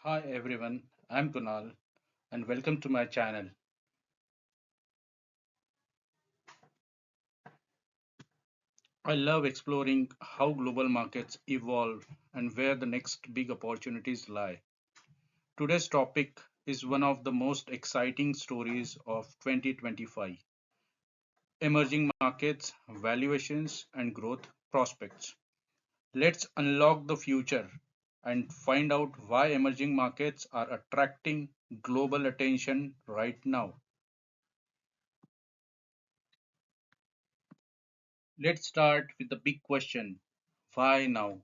Hi everyone, I'm Kunal and welcome to my channel. I love exploring how global markets evolve and where the next big opportunities lie. Today's topic is one of the most exciting stories of 2025: emerging markets, valuations, and growth prospects. Let's unlock the future and find out why emerging markets are attracting global attention right now. Let's start with the big question: why now?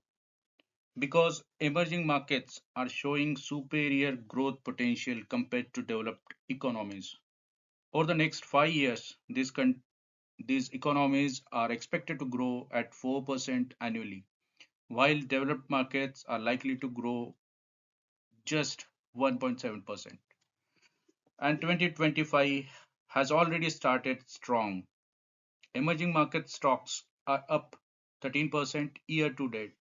Because emerging markets are showing superior growth potential compared to developed economies. Over the next 5 years, these economies are expected to grow at 4% annually, while developed markets are likely to grow just 1.7%. And 2025 has already started strong. Emerging market stocks are up 13% year to date,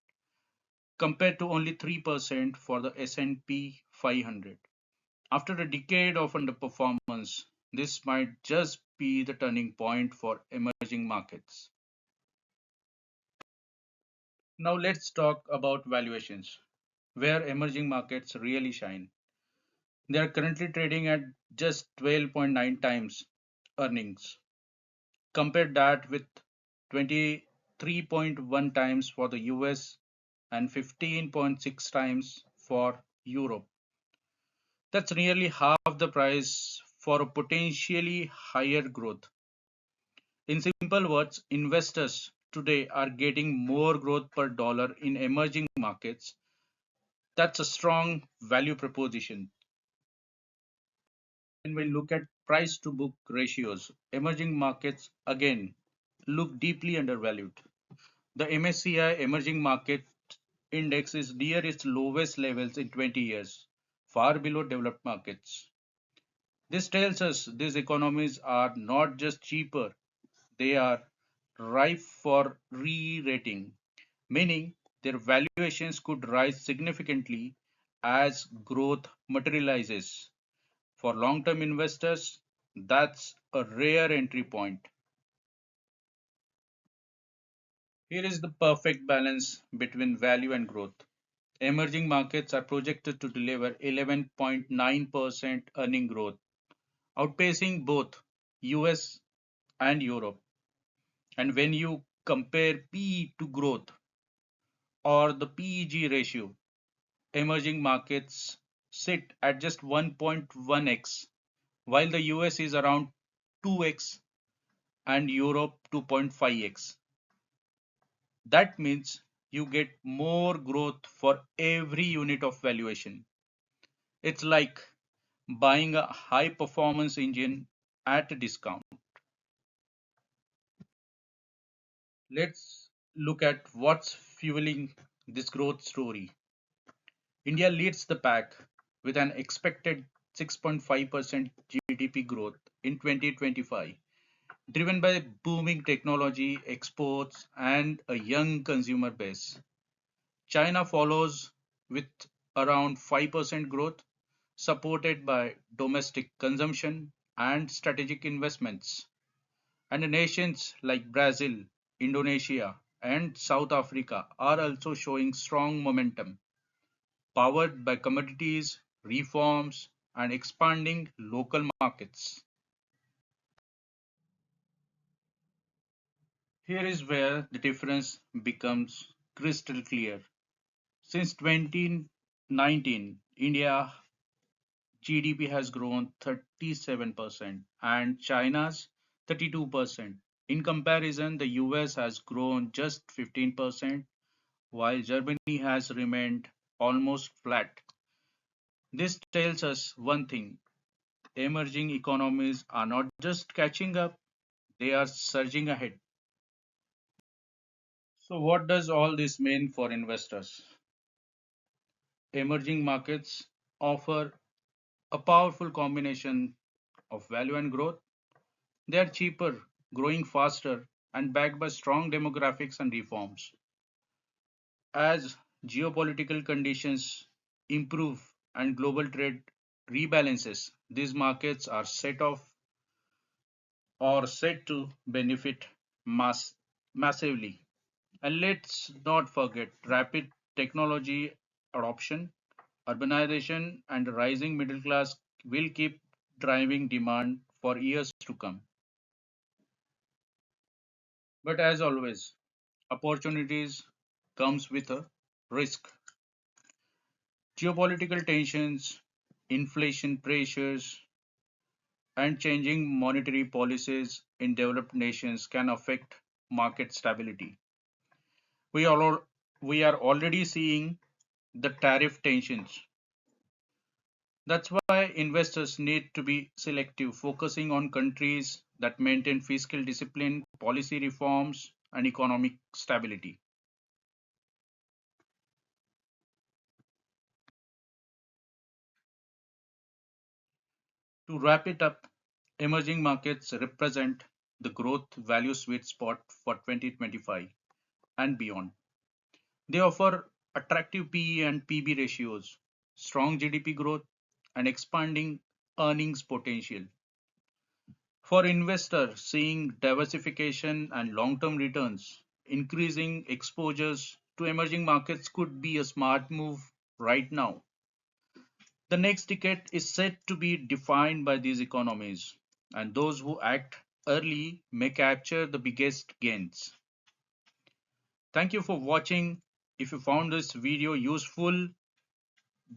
compared to only 3% for the S&P 500. After a decade of underperformance, this might just be the turning point for emerging markets. Now let's talk about valuations, where emerging markets really shine. They are currently trading at just 12.9 times earnings. Compare that with 23.1 times for the US and 15.6 times for Europe. That's nearly half the price for a potentially higher growth. In simple words, investors today are getting more growth per dollar in emerging markets. That's a strong value proposition. When we look at price to book ratios, emerging markets again look deeply undervalued. The MSCI Emerging Market Index is near its lowest levels in 20 years, far below developed markets. This tells us these economies are not just cheaper, they are ripe for re-rating, meaning their valuations could rise significantly as growth materializes. For long-term investors, that's a rare entry point. Here is the perfect balance between value and growth. Emerging markets are projected to deliver 11.9% earning growth, outpacing both US and Europe. And when you compare PE to growth, or the PEG ratio, emerging markets sit at just 1.1x, while the US is around 2x and Europe 2.5x. That means you get more growth for every unit of valuation. It's like buying a high performance engine at a discount. Let's look at what's fueling this growth story. India leads the pack with an expected 6.5% GDP growth in 2025, driven by booming technology, exports, and a young consumer base. China follows with around 5% growth, supported by domestic consumption and strategic investments. And nations like Brazil, Indonesia, and South Africa are also showing strong momentum, powered by commodities, reforms, and expanding local markets. Here is where the difference becomes crystal clear. Since 2019, India GDP has grown 37% and China's 32%. In comparison, the US has grown just 15%, while Germany has remained almost flat. This tells us one thing: emerging economies are not just catching up, they are surging ahead. So, what does all this mean for investors? Emerging markets offer a powerful combination of value and growth. They are cheaper, growing faster, and backed by strong demographics and reforms. As geopolitical conditions improve and global trade rebalances, these markets are set to benefit massively. And let's not forget rapid technology adoption, urbanization, and a rising middle class will keep driving demand for years to come. But as always, opportunities comes with a risk. Geopolitical tensions, inflation pressures, and changing monetary policies in developed nations can affect market stability. We are, we are already seeing the tariff tensions. That's why investors need to be selective, focusing on countries that maintain fiscal discipline, policy reforms, and economic stability. To wrap it up, emerging markets represent the growth value sweet spot for 2025 and beyond. They offer attractive PE and PB ratios, strong GDP growth, and expanding earnings potential. For investors seeing diversification and long-term returns, increasing exposures to emerging markets could be a smart move right now. The next decade is set to be defined by these economies, and those who act early may capture the biggest gains. Thank you for watching. If you found this video useful,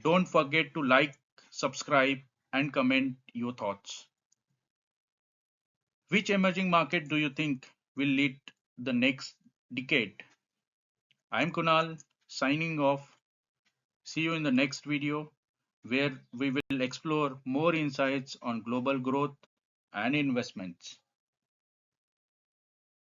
don't forget to like, subscribe, and comment your thoughts. Which emerging market do you think will lead the next decade? I'm Kunal, signing off. See you in the next video where we will explore more insights on global growth and investments.